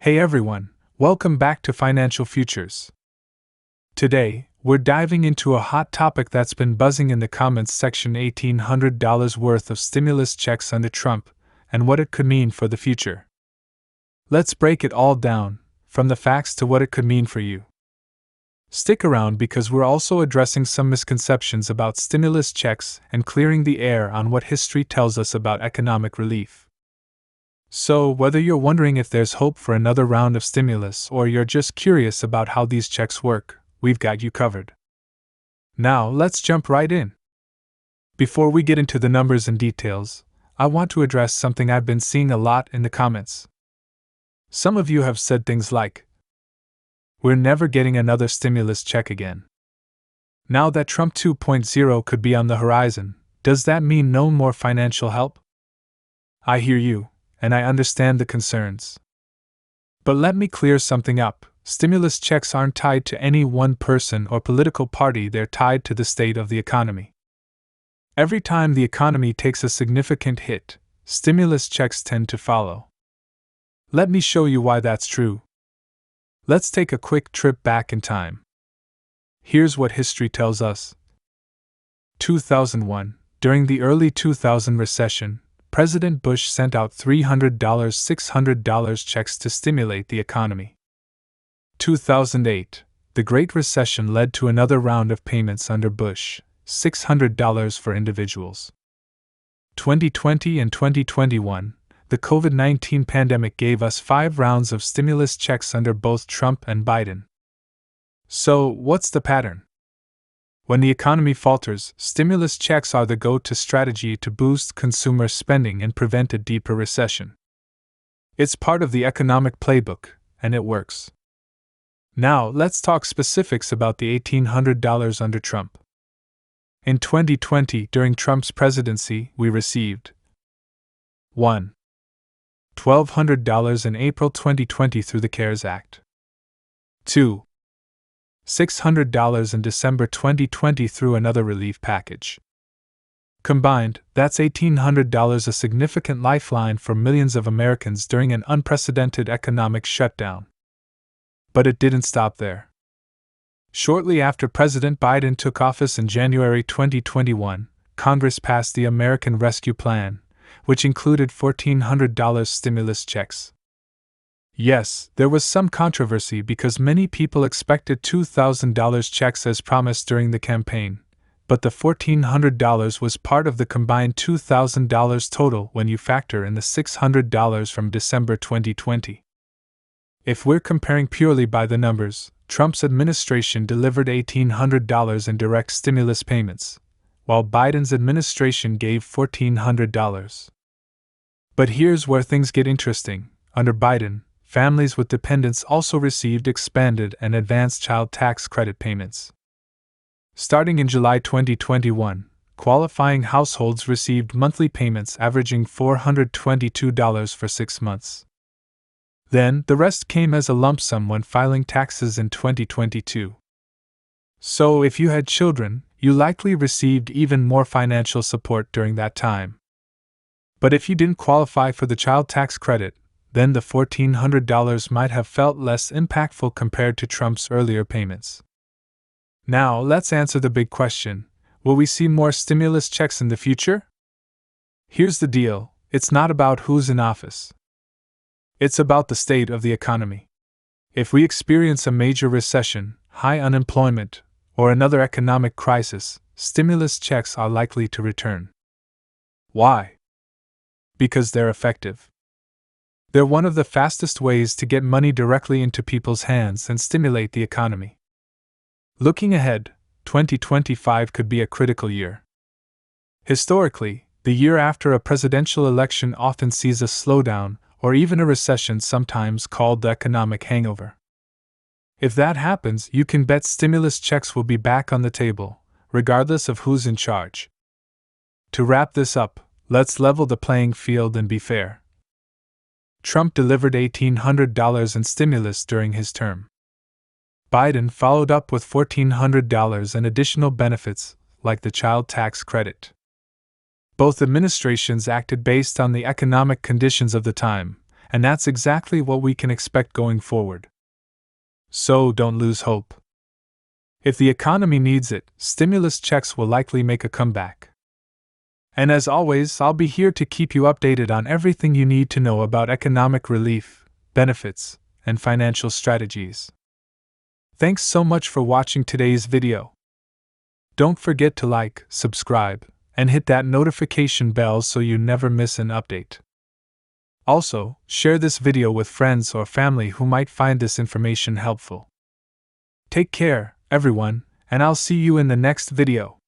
Hey everyone, welcome back to Financial Futures. Today, we're diving into a hot topic that's been buzzing in the comments section: $1,800 worth of stimulus checks under Trump, and what it could mean for the future. Let's break it all down, from the facts to what it could mean for you. Stick around because we're also addressing some misconceptions about stimulus checks and clearing the air on what history tells us about economic relief. So, whether you're wondering if there's hope for another round of stimulus or you're just curious about how these checks work, we've got you covered. Now, let's jump right in. Before we get into the numbers and details, I want to address something I've been seeing a lot in the comments. Some of you have said things like, "We're never getting another stimulus check again." Now that Trump 2.0 could be on the horizon, does that mean no more financial help? I hear you, and I understand the concerns. But let me clear something up: stimulus checks aren't tied to any one person or political party, they're tied to the state of the economy. Every time the economy takes a significant hit, stimulus checks tend to follow. Let me show you why that's true. Let's take a quick trip back in time. Here's what history tells us. 2001, during the early 2000 recession, President Bush sent out $300, $600 checks to stimulate the economy. 2008, the Great Recession led to another round of payments under Bush, $600 for individuals. 2020 and 2021, the COVID-19 pandemic gave us 5 rounds of stimulus checks under both Trump and Biden. So, what's the pattern? When the economy falters, stimulus checks are the go-to strategy to boost consumer spending and prevent a deeper recession. It's part of the economic playbook, and it works. Now, let's talk specifics about the $1,800 under Trump. In 2020, during Trump's presidency, we received 1. $1,200 in April 2020 through the CARES Act. 2. $600 in December 2020 through another relief package. Combined, that's $1,800, a significant lifeline for millions of Americans during an unprecedented economic shutdown. But it didn't stop there. Shortly after President Biden took office in January 2021, Congress passed the American Rescue Plan, which included $1,400 stimulus checks. Yes, there was some controversy because many people expected $2,000 checks as promised during the campaign, but the $1,400 was part of the combined $2,000 total when you factor in the $600 from December 2020. If we're comparing purely by the numbers, Trump's administration delivered $1,800 in direct stimulus payments, while Biden's administration gave $1,400. But here's where things get interesting. Under Biden, families with dependents also received expanded and advanced child tax credit payments. Starting in July 2021, qualifying households received monthly payments averaging $422 for 6 months. Then, the rest came as a lump sum when filing taxes in 2022. So, if you had children, you likely received even more financial support during that time. But if you didn't qualify for the child tax credit, then the $1,400 might have felt less impactful compared to Trump's earlier payments. Now, let's answer the big question: will we see more stimulus checks in the future? Here's the deal: it's not about who's in office. It's about the state of the economy. If we experience a major recession, high unemployment, or another economic crisis, stimulus checks are likely to return. Why? Because they're effective. They're one of the fastest ways to get money directly into people's hands and stimulate the economy. Looking ahead, 2025 could be a critical year. Historically, the year after a presidential election often sees a slowdown or even a recession, sometimes called the economic hangover. If that happens, you can bet stimulus checks will be back on the table, regardless of who's in charge. To wrap this up, let's level the playing field and be fair. Trump delivered $1,800 in stimulus during his term. Biden followed up with $1,400 in additional benefits, like the child tax credit. Both administrations acted based on the economic conditions of the time, and that's exactly what we can expect going forward. So don't lose hope. If the economy needs it, stimulus checks will likely make a comeback. And as always, I'll be here to keep you updated on everything you need to know about economic relief, benefits, and financial strategies. Thanks so much for watching today's video. Don't forget to like, subscribe, and hit that notification bell so you never miss an update. Also, share this video with friends or family who might find this information helpful. Take care, everyone, and I'll see you in the next video.